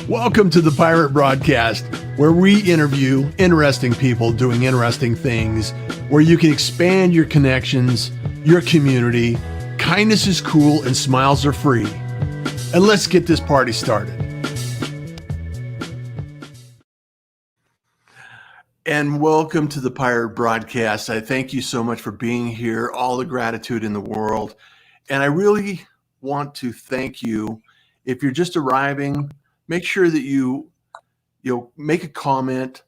Welcome to the Pirate Broadcast, where we interview interesting people doing interesting things, where you can expand your connections, your community. Kindness is cool and smiles are free. And let's get this party started. And welcome to the Pirate Broadcast. I thank you so much for being here, all the gratitude in the world. And I really want to thank you. If you're just arriving, make sure that you make a comment,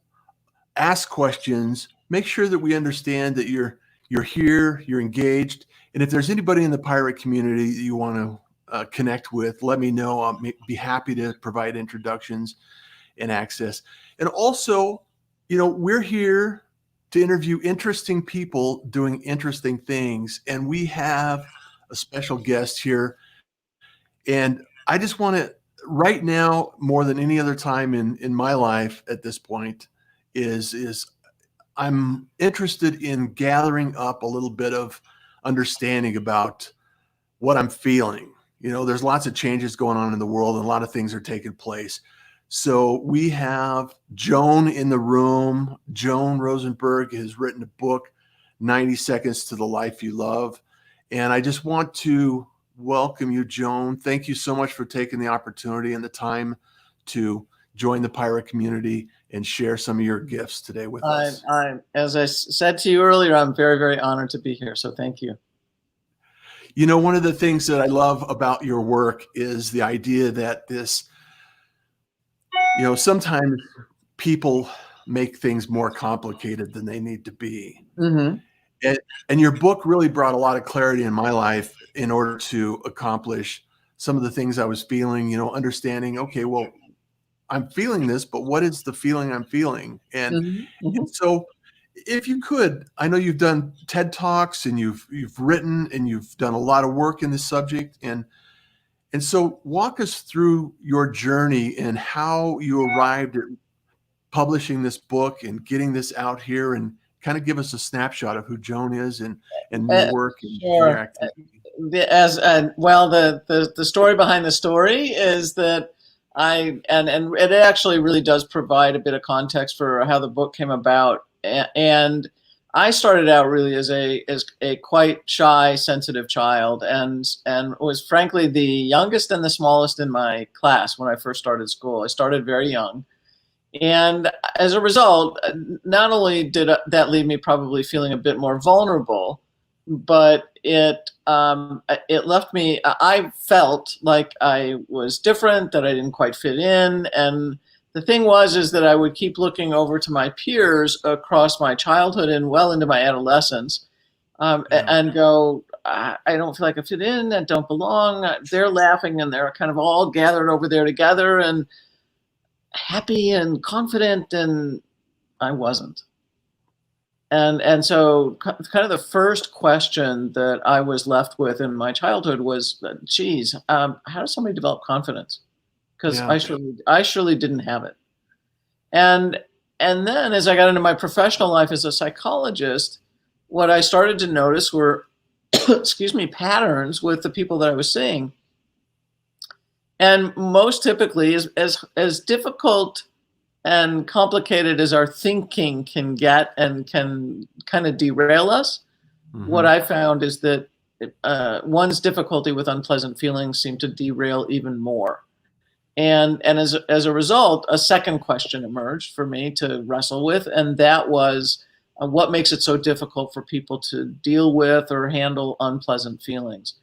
ask questions, make sure that we understand that you're here, you're engaged. And if there's anybody in the pirate community that you want to connect with, let me know. I'll be happy to provide introductions and access. And also, we're here to interview interesting people doing interesting things. And we have a special guest here. And I just want to, right now, more than any other time in my life at this point, is I'm interested in gathering up a little bit of understanding about what I'm feeling. There's lots of changes going on in the world and a lot of things are taking place. So we have Joan in the room. Joan Rosenberg has written a book, 90 Seconds to the Life You Love. And I just want to welcome you, Joan. Thank you so much for taking the opportunity and the time to join the pirate community and share some of your gifts today with us. As I said to you earlier, I'm very, very honored to be here. So thank you. One of the things that I love about your work is the idea that sometimes people make things more complicated than they need to be. Mm-hmm. And your book really brought a lot of clarity in my life in order to accomplish some of the things I was feeling, understanding, okay, well, I'm feeling this, but what is the feeling I'm feeling? And so if you could, I know you've done TED Talks and you've written and you've done a lot of work in this subject. And so walk us through your journey and how you arrived at publishing this book and getting this out here, and kind of give us a snapshot of who Joan is and your work and your activity. The story behind the story is that and it actually really does provide a bit of context for how the book came about. And I started out really as a quite shy, sensitive child, and was frankly the youngest and the smallest in my class when I first started school. I started very young. And as a result, not only did that leave me probably feeling a bit more vulnerable, but it left me, I felt like I was different, that I didn't quite fit in. And the thing is that I would keep looking over to my peers across my childhood and well into my adolescence and go, I don't feel like I fit in, I don't belong. They're laughing and they're kind of all gathered over there together and happy and confident, and I wasn't. And so kind of the first question that I was left with in my childhood was, how does somebody develop confidence? Because I surely didn't have it. And then as I got into my professional life as a psychologist, what I started to notice were, patterns with the people that I was seeing. And most typically, as difficult and complicated as our thinking can get and can kind of derail us, what I found is that one's difficulty with unpleasant feelings seemed to derail even more. And as a result, a second question emerged for me to wrestle with, and that was, what makes it so difficult for people to deal with or handle unpleasant feelings?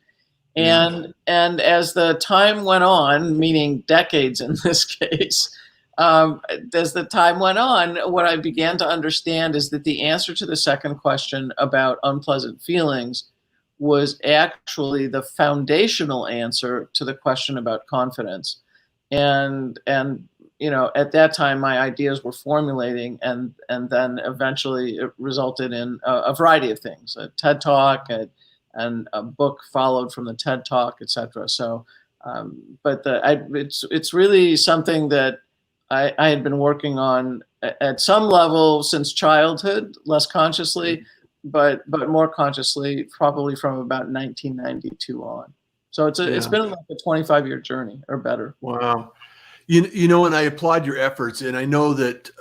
And as the time went on, meaning decades in this case, as the time went on, what I began to understand is that the answer to the second question about unpleasant feelings was actually the foundational answer to the question about confidence. And at that time, my ideas were formulating, and then eventually it resulted in a variety of things, a TED Talk, and a book followed from the TED Talk, etc. So, it's really something that I had been working on at some level since childhood, less consciously, but more consciously probably from about 1992 on. So it's been like a 25-year journey or better. Wow. You know, and I applaud your efforts, and I know that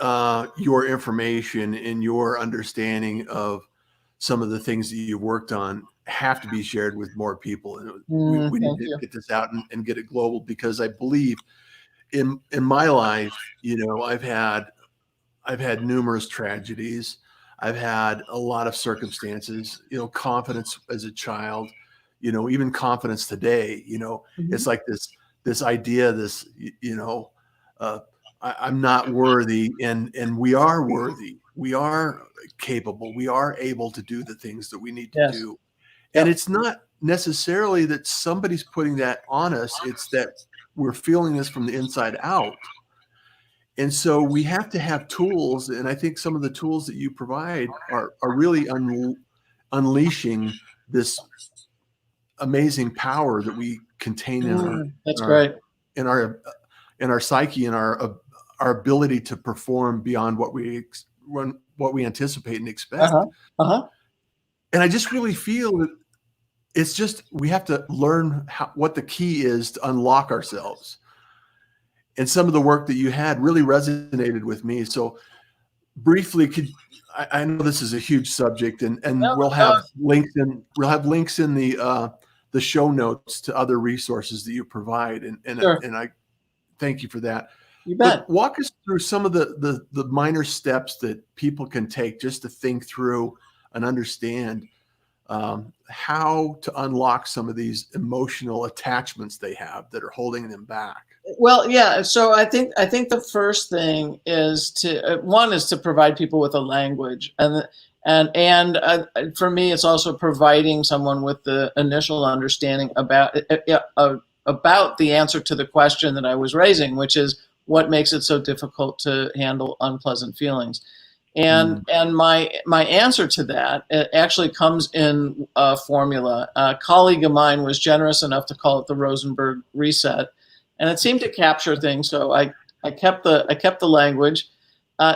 your information and your understanding of some of the things that you've worked on have to be shared with more people. And we need Thank to you. get this out and get it global, because I believe in my life, you know, I've had numerous tragedies. I've had a lot of circumstances, you know, confidence as a child, you know, even confidence today, you know, it's like this idea, you know, I'm not worthy, and we are worthy. We are capable. We are able to do the things that we need to Yes. do. And Yep. it's not necessarily that somebody's putting that on us. It's that we're feeling this from the inside out. And so we have to have tools. And I think some of the tools that you provide are really unleashing this amazing power that we contain in our That's in our great. in our in our psyche, and our ability to perform beyond what we anticipate and expect. Uh-huh. Uh-huh. And I just really feel that it's just, we have to learn what the key is to unlock ourselves. And some of the work that you had really resonated with me. So briefly, I know this is a huge subject, and we'll have links in the show notes to other resources that you provide, Sure. and I thank you for that. You bet. But walk us through some of the minor steps that people can take just to think through and understand how to unlock some of these emotional attachments they have that are holding them back. Well, yeah. So I think the first thing is to provide people with a language, and for me, it's also providing someone with the initial understanding about the answer to the question that I was raising, which is what makes it so difficult to handle unpleasant feelings. And my answer to that, it actually comes in a formula. A colleague of mine was generous enough to call it the Rosenberg Reset, and it seemed to capture things. So I kept the language.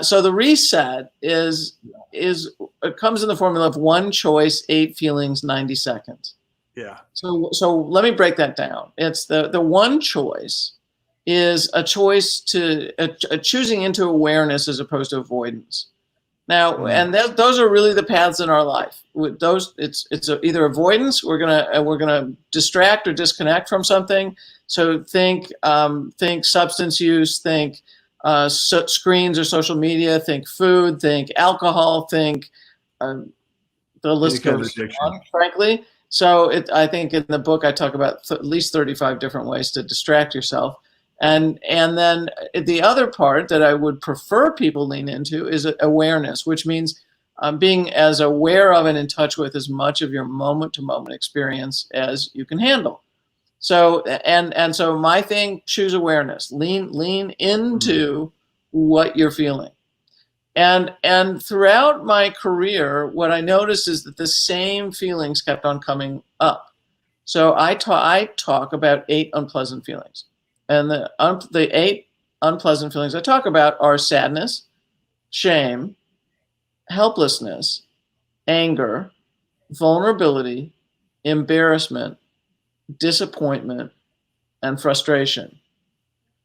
So the reset is it comes in the formula of 1 choice, 8 feelings, 90 seconds. Yeah. So let me break that down. It's the 1 choice is a choice to a choosing into awareness as opposed to avoidance. Now, and those are really the paths in our life. With those, it's either avoidance. We're gonna distract or disconnect from something. So think substance use, think screens or social media, think food, think alcohol, think the list goes on, frankly. So I think in the book I talk about at least 35 different ways to distract yourself. And then the other part that I would prefer people lean into is awareness, which means being as aware of and in touch with as much of your moment-to-moment experience as you can handle. So and so my thing, choose awareness. Lean into what you're feeling. And throughout my career, what I noticed is that the same feelings kept on coming up. So I talk about 8 unpleasant feelings. And the 8 unpleasant feelings I talk about are sadness, shame, helplessness, anger, vulnerability, embarrassment, disappointment, and frustration.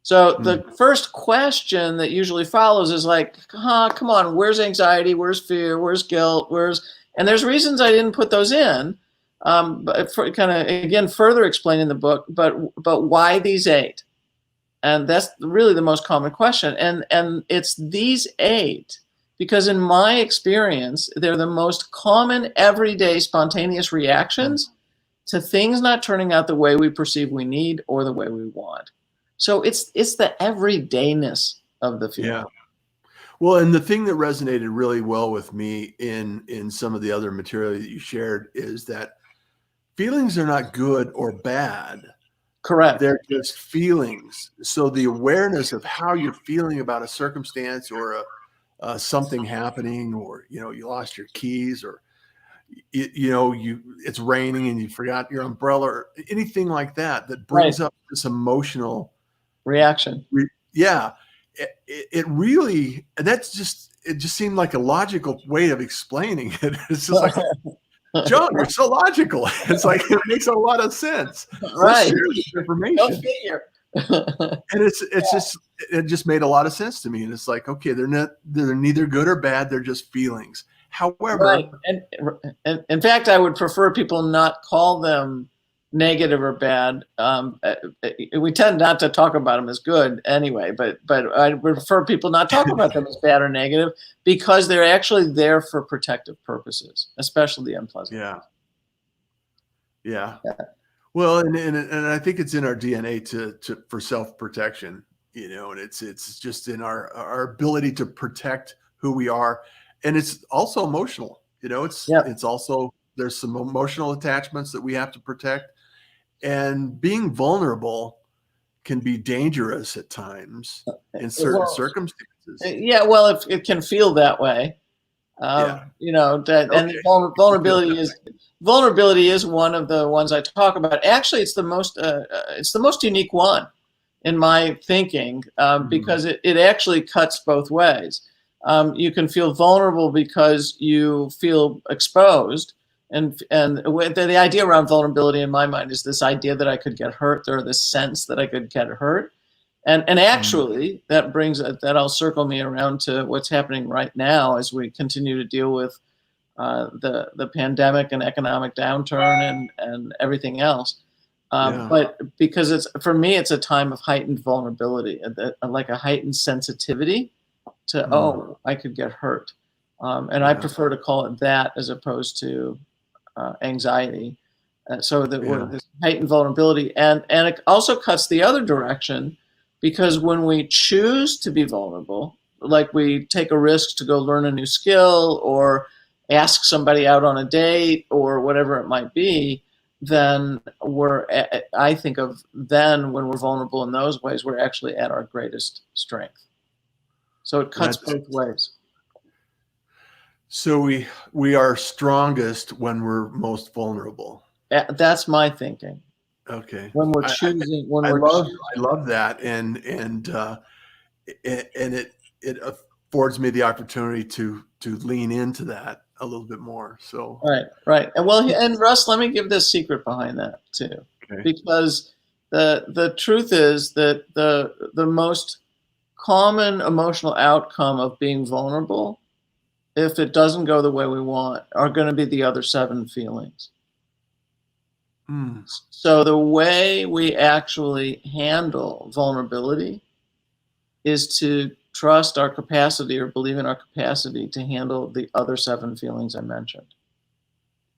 So the first question that usually follows is like, come on, where's anxiety? Where's fear? Where's guilt? And there's reasons I didn't put those in, but for kind of, again, further explained in the book, but why these 8? And that's really the most common question. And it's these 8, because in my experience, they're the most common everyday spontaneous reactions to things not turning out the way we perceive we need or the way we want. So it's the everydayness of the feeling. Yeah. Well, and the thing that resonated really well with me in some of the other material that you shared is that feelings are not good or bad. Correct. They're just feelings. So the awareness of how you're feeling about a circumstance or something happening, or, you know, you lost your keys, or, it's raining and you forgot your umbrella, or anything like that brings up this emotional reaction. It really, and it just seemed like a logical way of explaining it. It's just like, Joan, you're so logical. It's like, it makes a lot of sense. Right. Let's share this information. Go figure. And it just made a lot of sense to me. And it's like, okay, they're neither good or bad. They're just feelings. However, right. And in fact, I would prefer people not call them negative or bad. We tend not to talk about them as good anyway, but I would prefer people not talk about them as bad or negative, because they're actually there for protective purposes, especially the unpleasant. Yeah. Well, and I think it's in our DNA for self-protection, and it's just in our ability to protect who we are. And it's also emotional, it's also, there's some emotional attachments that we have to protect, and being vulnerable can be dangerous at times in certain circumstances. Yeah. Well, if it can feel that way, and vulnerability is one of the ones I talk about. Actually, it's the most unique one in my thinking, because it actually cuts both ways. You can feel vulnerable because you feel exposed, and the idea around vulnerability in my mind is this idea that I could get hurt, or this sense that I could get hurt. And actually, that'll circle me around to what's happening right now as we continue to deal with the pandemic and economic downturn and everything else. But because for me, it's a time of heightened vulnerability, like a heightened sensitivity to, I could get hurt. And I prefer to call it that as opposed to anxiety. So that this heightened vulnerability, and it also cuts the other direction, because when we choose to be vulnerable, like we take a risk to go learn a new skill or ask somebody out on a date or whatever it might be, then I think of then when we're vulnerable in those ways, we're actually at our greatest strength. So it cuts both ways. So we are strongest when we're most vulnerable. That's my thinking. Okay. When we're choosing, I love that, and it affords me the opportunity to lean into that a little bit more. So right. And Russ, let me give this secret behind that too, because the truth is that the most common emotional outcome of being vulnerable, if it doesn't go the way we want, are going to be the other 7 feelings. So the way we actually handle vulnerability is to trust our capacity, or believe in our capacity to handle the other 7 feelings I mentioned.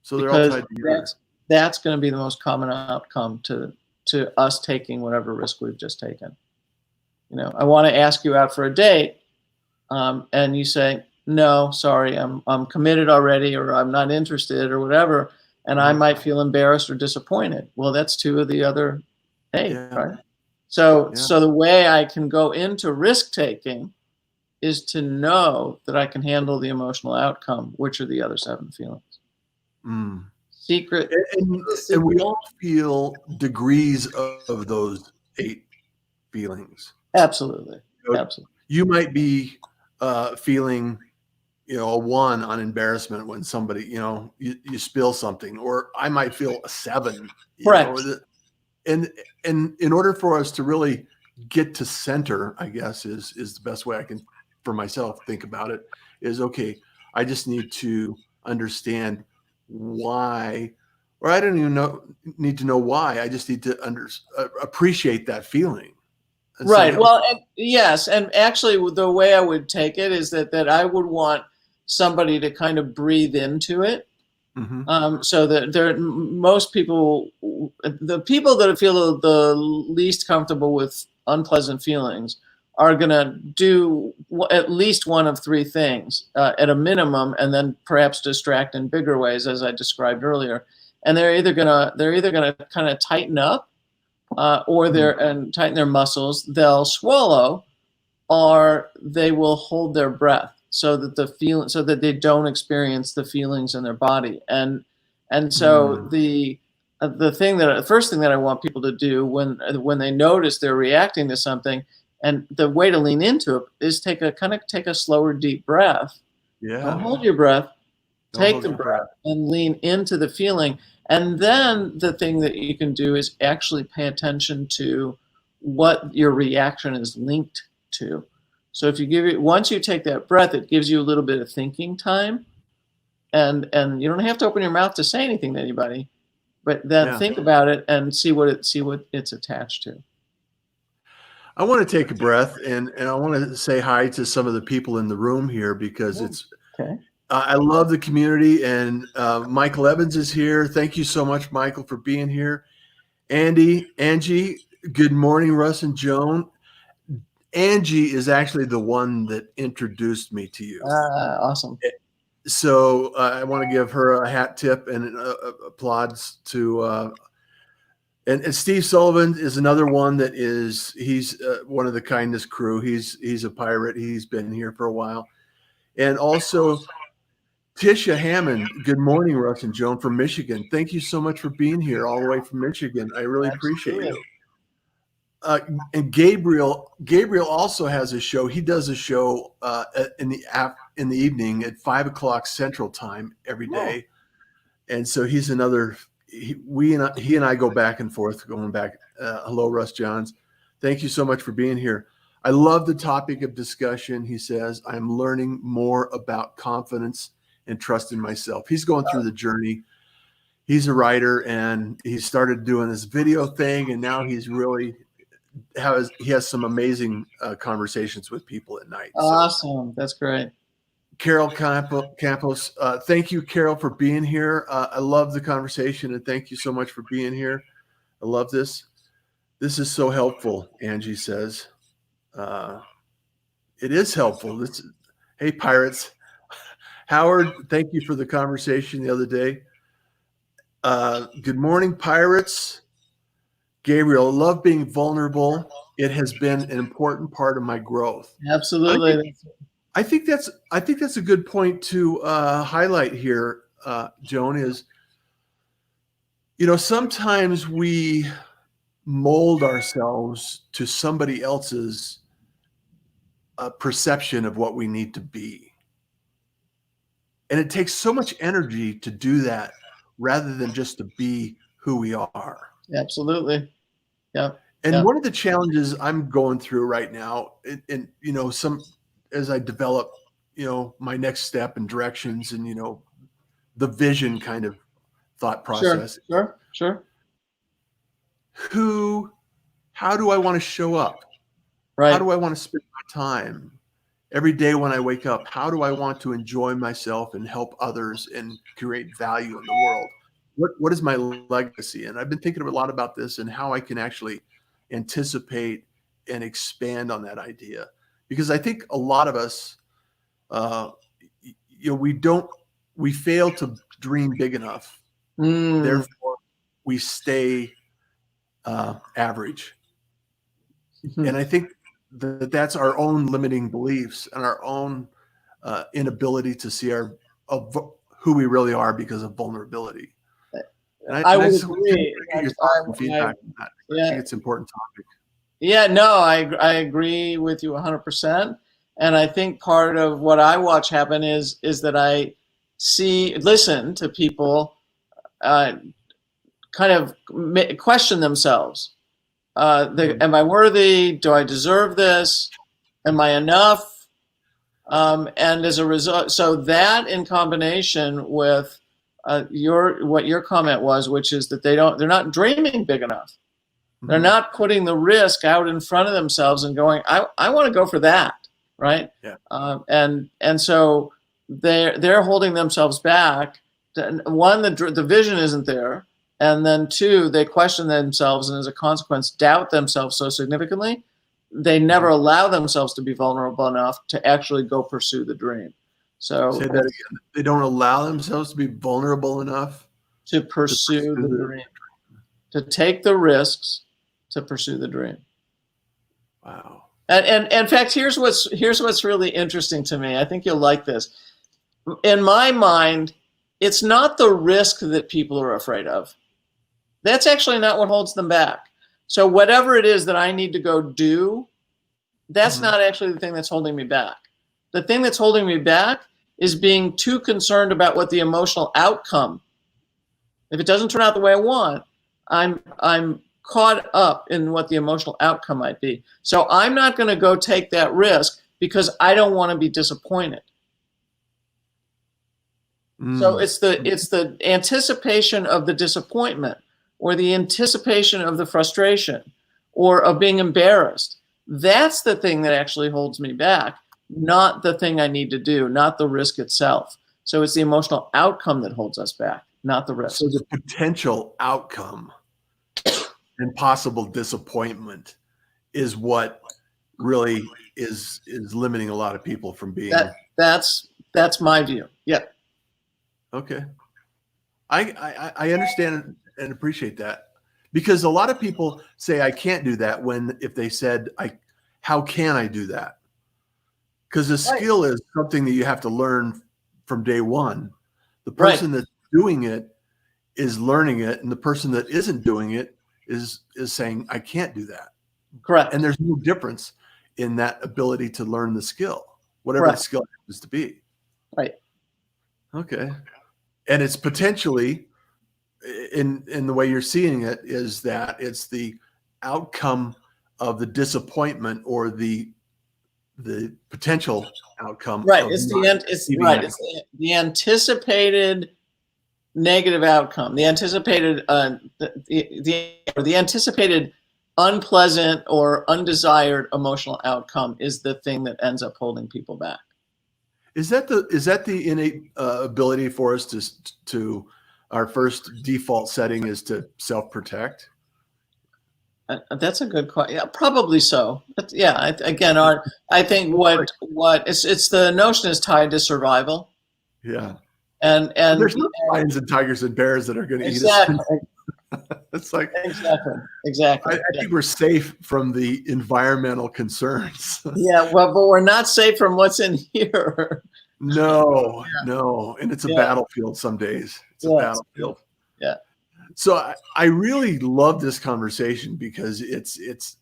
So they're all tied together. That's going to be the most common outcome to us taking whatever risk we've just taken. I want to ask you out for a date, and you say, no, sorry, I'm committed already, or I'm not interested, or whatever. And I might feel embarrassed or disappointed. Well, that's 2 of the other 8, right? So the way I can go into risk taking is to know that I can handle the emotional outcome, which are the other 7 feelings. Secret. And we all feel degrees of those 8 feelings. Absolutely. You might be feeling a 1 on embarrassment when somebody, you spill something, or I might feel a 7. Correct. And in order for us to really get to center, I guess is the best way I can, for myself, think about it, is okay, I just need to understand why, or I don't even need to know why. I just need to appreciate that feeling. Right. Well, yes. And actually, the way I would take it is that I would want somebody to kind of breathe into it. So that most people, the people that feel the least comfortable with unpleasant feelings, are going to do at least one of 3 things at a minimum, and then perhaps distract in bigger ways, as I described earlier. And they're either going to kind of tighten up, or and tighten their muscles. They'll swallow, or they will hold their breath, so that they don't experience the feelings in their body. And so the first thing that I want people to do when they notice they're reacting to something, and the way to lean into it, is take a slower, deep breath. Don't hold your breath. Take the breath and lean into the feeling. And then the thing that you can do is actually pay attention to what your reaction is linked to. So if you give it, once you take that breath, it gives you a little bit of thinking time, and you don't have to open your mouth to say anything to anybody, but then think about it and see what it's attached to. I want to take a breath, and I want to say hi to some of the people in the room here, because it's okay. I love the community, and Michael Evans is here. Thank you so much, Michael, for being here. Angie, good morning, Russ and Joan. Angie is actually the one that introduced me to you. Awesome. So I want to give her a hat tip and applause to and Steve Sullivan is another one that he's one of the kindest crew. He's a pirate. He's been here for a while. And also Tisha Hammond. Good morning, Russ and Joan from Michigan. Thank you so much for being here all the way from Michigan. I really appreciate you. And Gabriel also has a show. He does a show in the evening at 5 o'clock Central Time every day. And so he's another. He and I go back and forth, going back. Hello, Russ Johns. Thank you so much for being here. I love the topic of discussion. He says, I'm learning more about confidence and trust in myself. He's going through the journey. He's a writer, and he started doing this video thing, and now he's really he has some amazing conversations with people at night. Awesome. That's great. Carol Campos, thank you, Carol, for being here. I love the conversation, and thank you so much for being here. I love this. This is so helpful, Angie says. It is helpful. Hey, pirates. Howard, thank you for the conversation the other day. Good morning, pirates. Gabriel, I love being vulnerable. It has been an important part of my growth. Absolutely. I think that's a good point to highlight here, Joan, is, sometimes we mold ourselves to somebody else's perception of what we need to be. And it takes so much energy to do that rather than just to be who we are. Absolutely. Yeah. And one of the challenges I'm going through right now, and as I develop, my next step and directions and, the vision kind of thought process. Sure. How do I want to show up? Right. How do I want to spend my time every day when I wake up? How do I want to enjoy myself and help others and create value in the world? What is my legacy? And I've been thinking a lot about this and how I can actually anticipate and expand on that idea. Because I think a lot of us, we fail to dream big enough. Therefore, we stay average. And I think that's our own limiting beliefs and our own inability to see who we really are because of vulnerability. And I would agree. I think it's an important topic. Yeah, no, I agree with you 100%. And I think part of what I watch happen is that I listen to people kind of question themselves. Am I worthy? Do I deserve this? Am I enough? And as a result, so that in combination with what your comment was, which is that they're not dreaming big enough. Mm-hmm. They're not putting the risk out in front of themselves and going, I want to go for that, right? Yeah. And so they're holding themselves back. One, the vision isn't there. And then two, they question themselves and as a consequence doubt themselves so significantly, they never allow themselves to be vulnerable enough to actually go pursue the dream. So say that again. They don't allow themselves to be vulnerable enough to pursue the dream, to take the risks to pursue the dream. Wow. And in fact, here's what's really interesting to me. I think you'll like this. In my mind, it's not the risk that people are afraid of. That's actually not what holds them back. So whatever it is that I need to go do, that's not actually the thing that's holding me back. The thing that's holding me back is being too concerned about what the emotional outcome. If it doesn't turn out the way I want, I'm caught up in what the emotional outcome might be. So I'm not going to go take that risk because I don't want to be disappointed. So it's the anticipation of the disappointment, or the anticipation of the frustration, or of being embarrassed. That's the thing that actually holds me back, not the thing I need to do, not the risk itself. So it's the emotional outcome that holds us back, not the risk. So the potential outcome and possible disappointment is what really is limiting a lot of people from being. That's my view. Yeah. Okay. I understand and appreciate that, because a lot of people say I can't do that if they said, how can I do that? Because the skill is something that you have to learn from day one. The person that's doing it is learning it, and the person that isn't doing it is saying, I can't do that. Correct. And there's no difference in that ability to learn the skill, whatever the skill happens to be. Right. Okay. And it's potentially, in the way you're seeing it, is that it's the outcome of the disappointment, or the potential outcome. Right. It's the anticipated negative outcome, the anticipated the anticipated unpleasant or undesired emotional outcome is the thing that ends up holding people back. Is that the innate ability for us to our first default setting is to self-protect? That's a good question. Yeah, probably so. But yeah, I think what it's the notion is tied to survival. Yeah. And there's no lions and tigers and bears that are going to eat us. It's like exactly. I think we're safe from the environmental concerns. Yeah, well, but we're not safe from what's in here. No, and it's a battlefield some days. It's a battlefield. Yeah. So I really love this conversation, because it's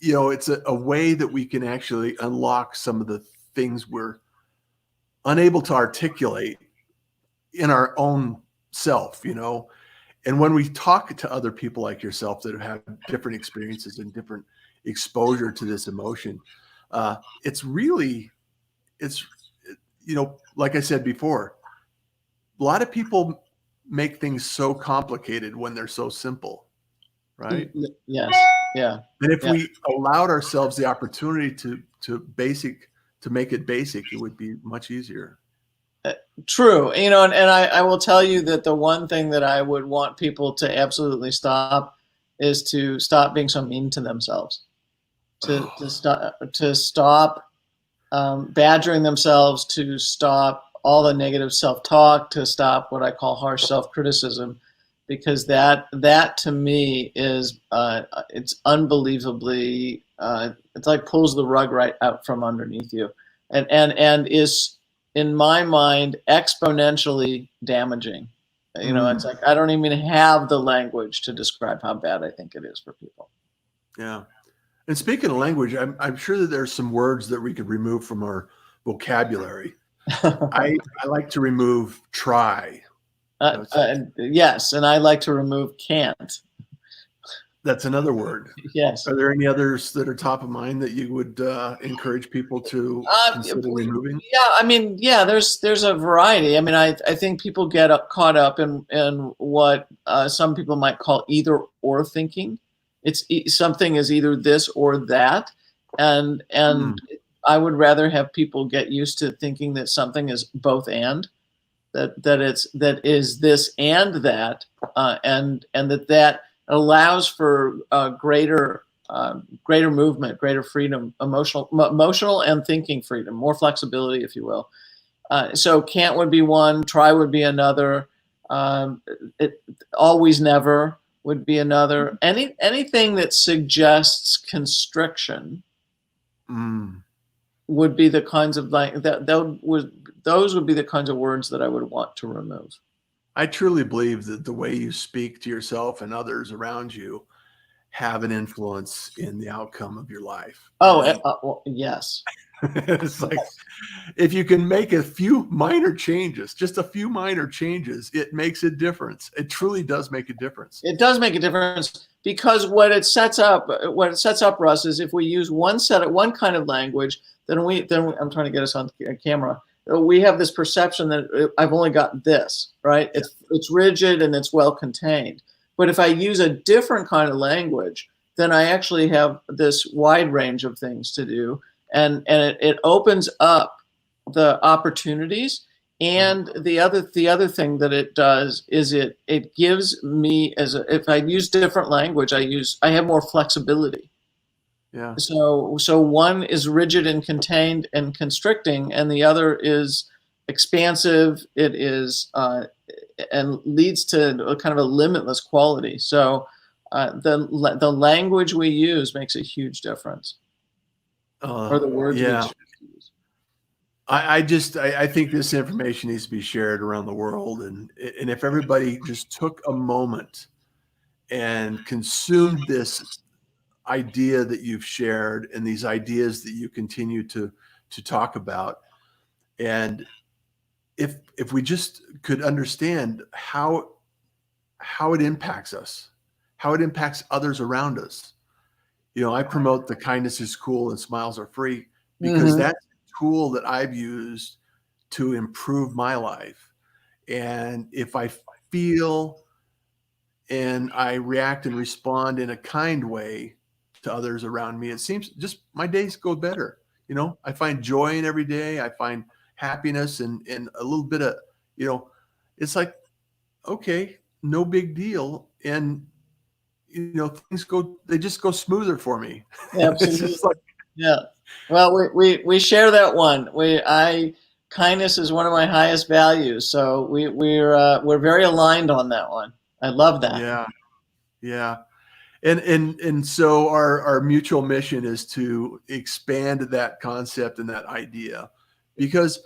a way that we can actually unlock some of the things we're unable to articulate in our own self, And when we talk to other people like yourself that have had different experiences and different exposure to this emotion, it's like I said before, a lot of people make things so complicated when they're so simple, right? Yes. Yeah. And if we allowed ourselves the opportunity to make it basic, it would be much easier. True. And I will tell you that the one thing that I would want people to absolutely stop is to stop being so mean to themselves, to stop badgering themselves, to stop all the negative self-talk, to stop what I call harsh self-criticism, because that to me is it's unbelievably it's like pulls the rug right out from underneath you, and is, in my mind, exponentially damaging. It's like I don't even have the language to describe how bad I think it is for people. Yeah. And speaking of language, I'm sure that there's some words that we could remove from our vocabulary. I like to remove try. Yes, and I like to remove can't. That's another word. Yes. Are there any others that are top of mind that you would encourage people to consider removing? Yeah, there's a variety. I think people get caught up in what some people might call either or thinking. It's something is either this or that, and I would rather have people get used to thinking that something is both and, that is this and that, and that allows for greater movement, greater freedom, emotional and thinking freedom, more flexibility, if you will. So can't would be one, try would be another, always never would be another. Anything that suggests constriction would be the kinds of those would be the kinds of words that I would want to remove. I truly believe that the way you speak to yourself and others around you have an influence in the outcome of your life. Well, yes. It's like, if you can make a few minor changes, just a few minor changes, it makes a difference. It truly does make a difference. It does make a difference, because what it sets up, Russ, is if we use one kind of language, then I'm trying to get us on camera. We have this perception that I've only got this, right? Yeah. It's rigid and it's well contained. But if I use a different kind of language, then I actually have this wide range of things to do, and it opens up the opportunities. And the other thing that it does is it gives me, if I use different language, I have more flexibility. Yeah. So one is rigid and contained and constricting, and the other is expansive. It is and leads to a kind of a limitless quality. So the language we use makes a huge difference, or the words we choose to use. I think this information needs to be shared around the world, and if everybody just took a moment and consumed this idea that you've shared and these ideas that you continue to talk about, and if we just could understand how it impacts us, how it impacts others around us. I promote the kindness is cool and smiles are free, because that's a tool that I've used to improve my life. And if I feel and I react and respond in a kind way to others around me, it seems just my days go better. I find joy in every day. I find happiness and a little bit of, it's like, okay, no big deal. And, they just go smoother for me. Absolutely. It's just like, yeah. Well, we share that one. Kindness is one of my highest values. So we're very aligned on that one. I love that. Yeah. Yeah. And so our mutual mission is to expand that concept and that idea, because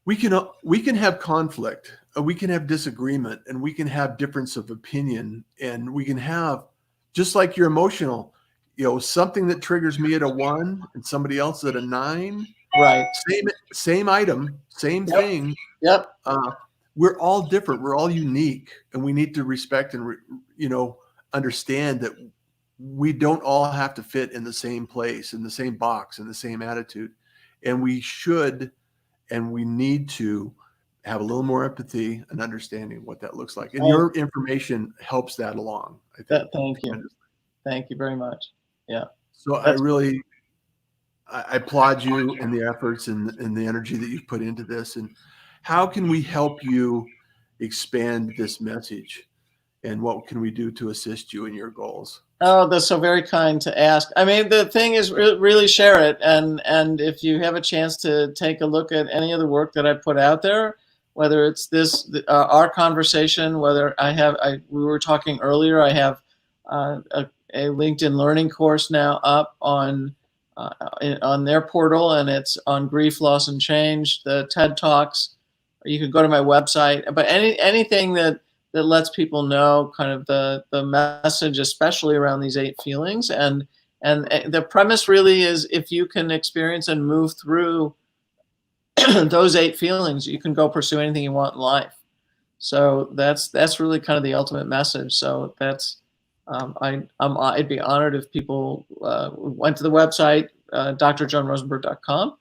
we can have conflict, we can have disagreement, and we can have difference of opinion, and we can have, just like you're emotional, something that triggers me at a 1 and somebody else at a 9. Right. Same item, same thing. Yep. We're all different. We're all unique, and we need to respect and understand that we don't all have to fit in the same place, in the same box, in the same attitude. And we should, and we need to have a little more empathy and understanding what that looks like. And your information helps that along, I think. Thank you. Thank you very much. Yeah. So I applaud you and the efforts and the energy that you've put into this. And how can we help you expand this message? And what can we do to assist you in your goals? Oh, that's so very kind to ask. I mean, the thing is, really share it. And if you have a chance to take a look at any of the work that I put out there, whether it's our conversation, whether we were talking earlier, I have a LinkedIn learning course now up on their portal, and it's on grief, loss, and change, the TED Talks. You can go to my website, but anything that lets people know kind of the message, especially around these 8 feelings. And the premise really is, if you can experience and move through those 8 feelings, you can go pursue anything you want in life. So that's really kind of the ultimate message. So that's I'd be honored if people went to the website, drjoanrosenberg.com.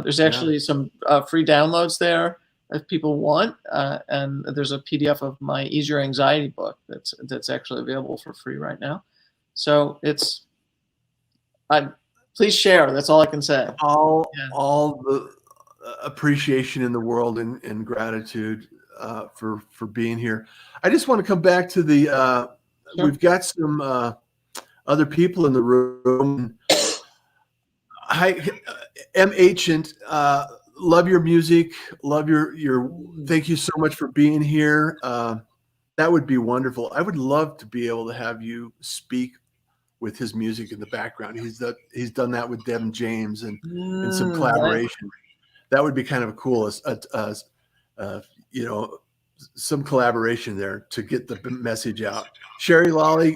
There's actually some free downloads there if people want, and there's a PDF of my Ease Your Anxiety book that's actually available for free right now. So please share. That's all I can say. All the appreciation in the world and gratitude for being here. I just want to come back to the Sure. We've got some other people in the room. Hi, M. Ancient. Love your music. Love your. Thank you so much for being here. That would be wonderful. I would love to be able to have you speak with his music in the background. He's done that with Devin James and some collaboration. That would be kind of cool. Some collaboration there to get the message out. Sherry Lolly,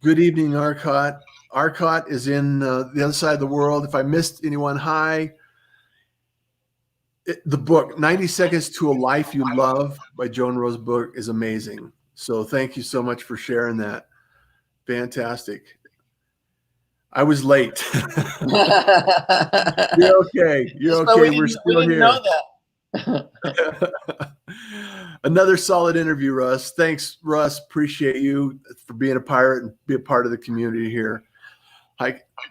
good evening, Arcot. Arcot is in the other side of the world. If I missed anyone, hi. The book, 90 Seconds to a Life You Love by Joan Rosenberg, is amazing. So thank you so much for sharing that. Fantastic. I was late. You're okay. You're okay. We're still here. Know that. Another solid interview, Russ. Thanks, Russ. Appreciate you for being a pirate and be a part of the community here.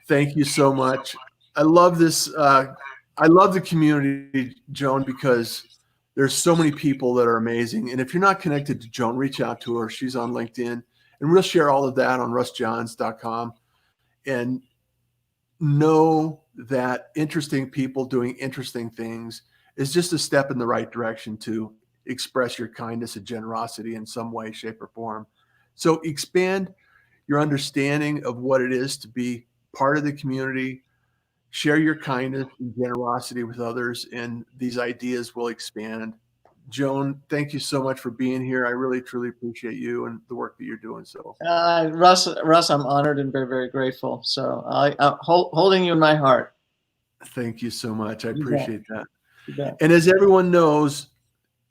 Thank you so much. I love this. I love the community, Joan, because there's so many people that are amazing. And if you're not connected to Joan, reach out to her. She's on LinkedIn. And we'll share all of that on russjohns.com. And know that interesting people doing interesting things is just a step in the right direction to express your kindness and generosity in some way, shape, or form. So expand your understanding of what it is to be part of the community. Share your kindness and generosity with others, and these ideas will expand. Joan, thank you so much for being here. I really, truly appreciate you and the work that you're doing. So, Russ, I'm honored and very, very grateful. So, I'm holding you in my heart. Thank you so much. I appreciate that. You bet. And as everyone knows,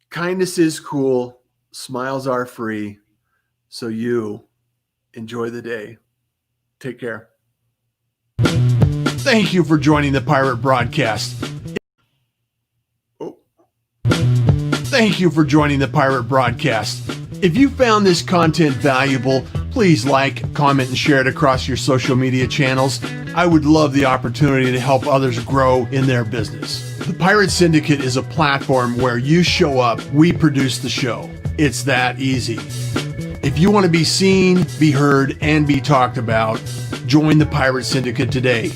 kindness is cool. Smiles are free. So you enjoy the day. Take care. Thank you for joining the Pirate Broadcast. Thank you for joining the Pirate Broadcast. If you found this content valuable, please like, comment, and share it across your social media channels. I would love the opportunity to help others grow in their business. The Pirate Syndicate is a platform where you show up, we produce the show. It's that easy. If you want to be seen, be heard, and be talked about, join the Pirate Syndicate today.